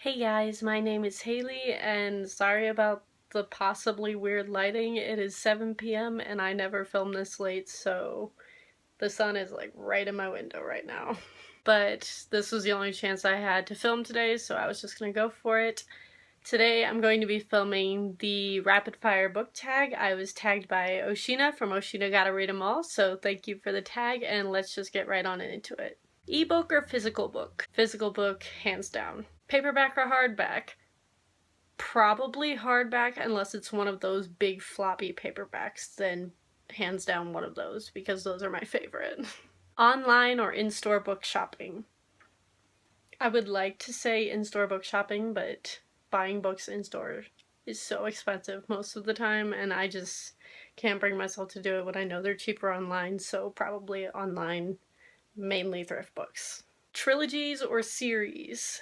Hey guys, my name is Haley, and sorry about the possibly weird lighting. It is 7 p.m. and I never film this late, so the sun is like right in my window right now. But this was the only chance I had to film today, so I was just gonna go for it. Today I'm going to be filming the rapid fire book tag. I was tagged by Oceana from Oceana Gotta Read 'Em All, so thank you for the tag, and let's just get right on into it. Ebook or physical book? Physical book, hands down. Paperback or hardback? Probably hardback unless it's one of those big floppy paperbacks, then hands down one of those because those are my favorite. Online or in-store book shopping? I would like to say in-store book shopping, but buying books in-store is so expensive most of the time and I just can't bring myself to do it when I know they're cheaper online, so probably online, mainly thrift books. Trilogies or series?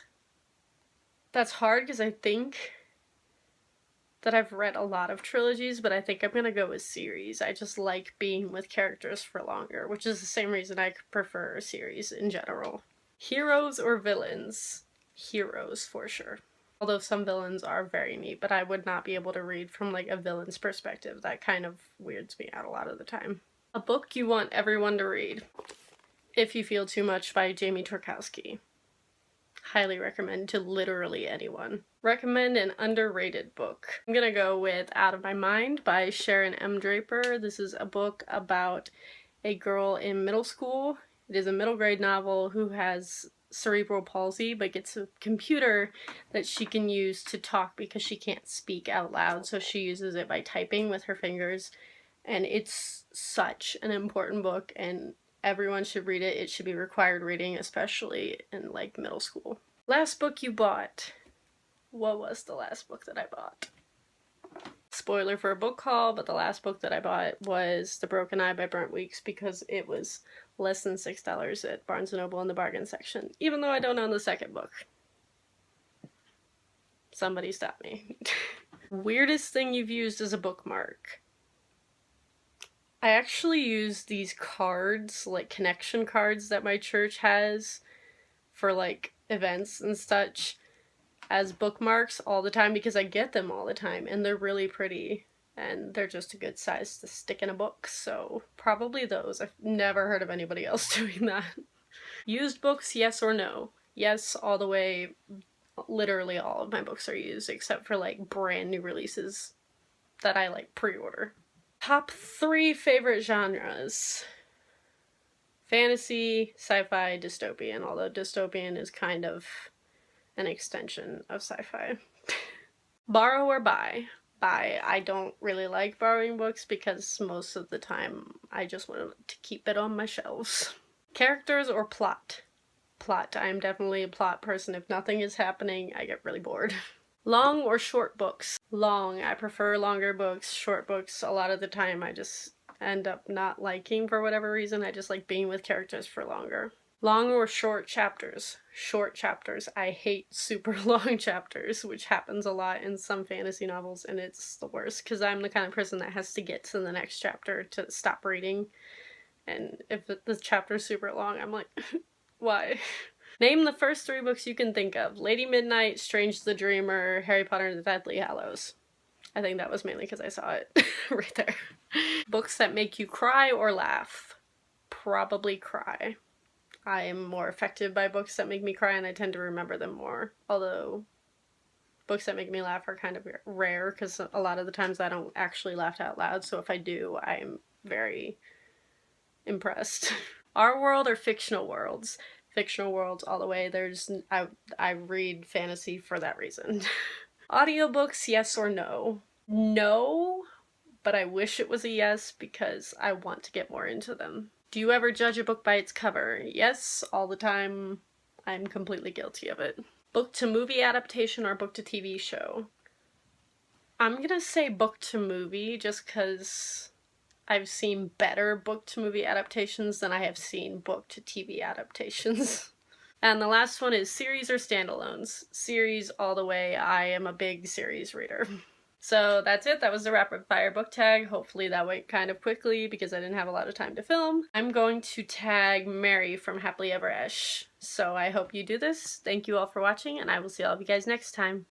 That's hard because I think that I've read a lot of trilogies, but I think I'm gonna go with series. I just like being with characters for longer, which is the same reason I prefer a series in general. Heroes or villains? Heroes, for sure. Although some villains are very neat, but I would not be able to read from like a villain's perspective. That kind of weirds me out a lot of the time. A book you want everyone to read. If You Feel Too Much by Jamie Torkowski. Highly recommend to literally anyone. Recommend an underrated book. I'm gonna go with Out of My Mind by Sharon M. Draper. This is a book about a girl in middle school. It is a middle grade novel who has cerebral palsy but gets a computer that she can use to talk because she can't speak out loud, so she uses it by typing with her fingers. And it's such an important book and everyone should read it. It should be required reading, especially in like middle school. Last book you bought. What was the last book that I bought? Spoiler for a book haul, but the last book that I bought was The Broken Eye by Brent Weeks because it was less than $6 at Barnes & Noble in the bargain section, even though I don't own the second book. Somebody stop me. Weirdest thing you've used as a bookmark? I actually use these cards, like connection cards that my church has for like events and such, as bookmarks all the time because I get them all the time and they're really pretty and they're just a good size to stick in a book, so probably those. I've never heard of anybody else doing that. Used books, yes or no? Yes, all the way. Literally all of my books are used except for like brand new releases that I like pre-order. Top 3 favorite genres. Fantasy, sci-fi, dystopian, although dystopian is kind of an extension of sci-fi. Borrow or buy? Buy. I don't really like borrowing books because most of the time I just want to keep it on my shelves. Characters or plot? Plot. I am definitely a plot person. If nothing is happening, I get really bored. Long or short books? Long. I prefer longer books. Short books, a lot of the time I just end up not liking for whatever reason. I just like being with characters for longer. Long or short chapters? Short chapters. I hate super long chapters, which happens a lot in some fantasy novels, and it's the worst because I'm the kind of person that has to get to the next chapter to stop reading. And if the chapter's super long, I'm like, why? Name the first 3 books you can think of. Lady Midnight, Strange the Dreamer, Harry Potter and the Deathly Hallows. I think that was mainly because I saw it right there. Books that make you cry or laugh. Probably cry. I am more affected by books that make me cry and I tend to remember them more. Although books that make me laugh are kind of rare because a lot of the times I don't actually laugh out loud, so if I do, I'm very impressed. Our world or fictional worlds? Fictional worlds all the way. I read fantasy for that reason. Audiobooks, yes or no? No, but I wish it was a yes because I want to get more into them. Do you ever judge a book by its cover? Yes, all the time. I'm completely guilty of it. Book to movie adaptation or book to TV show? I'm gonna say book to movie just because I've seen better book to movie adaptations than I have seen book to TV adaptations. And the last one is series or standalones? Series all the way. I am a big series reader. So that's it. That was the rapid fire book tag. Hopefully that went kind of quickly because I didn't have a lot of time to film. I'm going to tag Mary from Happily Ever Esh. So I hope you do this. Thank you all for watching, and I will see all of you guys next time.